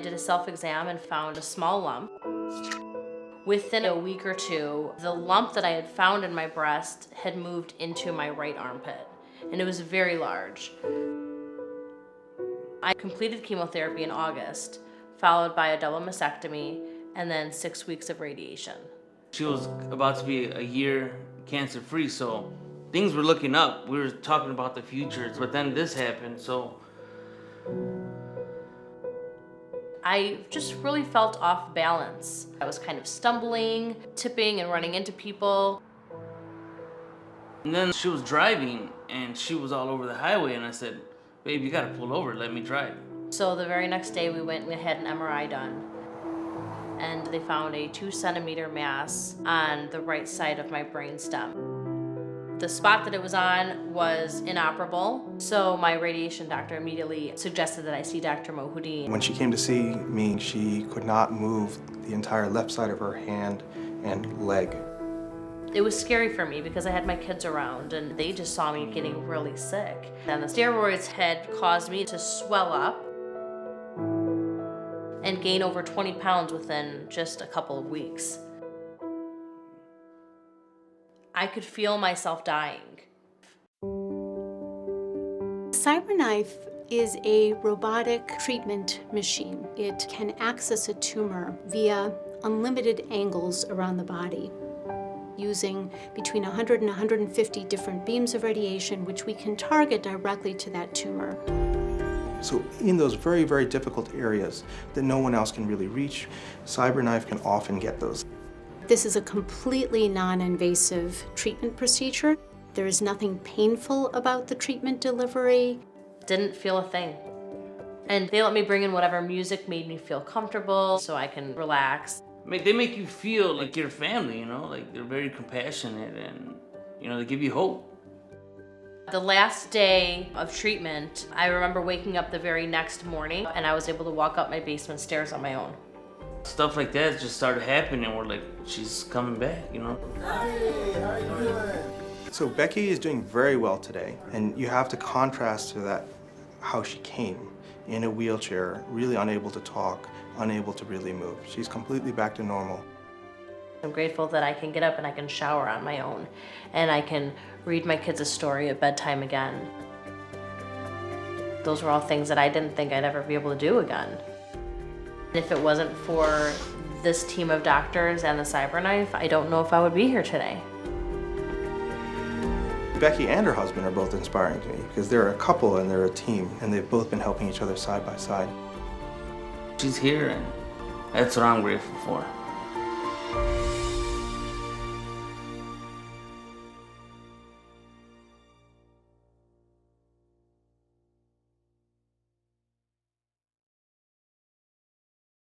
did a self-exam and found a small lump. Within a week or two, the lump that I had found in my breast had moved into my right armpit, and it was very large. I completed chemotherapy in August, followed by a double mastectomy, and then 6 weeks of radiation. She was about to be a year cancer-free, so things were looking up. We were talking about the future, but then this happened, so. I just really felt off balance. I was kind of stumbling, tipping, and running into people. And then she was driving, and she was all over the highway, and I said, babe, you gotta pull over, let me drive. So the very next day we went and had an MRI done, and they found a 2-centimeter mass on the right side of my brainstem. The spot that it was on was inoperable, so my radiation doctor immediately suggested that I see Dr. Mohudin. When she came to see me, she could not move the entire left side of her hand and leg. It was scary for me because I had my kids around and they just saw me getting really sick. And the steroids had caused me to swell up and gain over 20 pounds within just a couple of weeks. I could feel myself dying. CyberKnife is a robotic treatment machine. It can access a tumor via unlimited angles around the body, using between 100 and 150 different beams of radiation, which we can target directly to that tumor. So in those very, very difficult areas that no one else can really reach, CyberKnife can often get those. This is a completely non-invasive treatment procedure. There is nothing painful about the treatment delivery. Didn't feel a thing. And they let me bring in whatever music made me feel comfortable so I can relax. They make you feel like you're family, you know, like they're very compassionate and, you know, they give you hope. The last day of treatment, I remember waking up the very next morning and I was able to walk up my basement stairs on my own. Stuff like that just started happening. We're like, she's coming back, you know? Hey, how you doing? So Becky is doing very well today, and you have to contrast to that how she came, in a wheelchair, really unable to talk, unable to really move. She's completely back to normal. I'm grateful that I can get up and I can shower on my own, and I can read my kids a story at bedtime again. Those were all things that I didn't think I'd ever be able to do again. If it wasn't for this team of doctors and the CyberKnife, I don't know if I would be here today. Becky and her husband are both inspiring to me because they're a couple and they're a team, and they've both been helping each other side by side. She's here, and that's what I'm grateful for.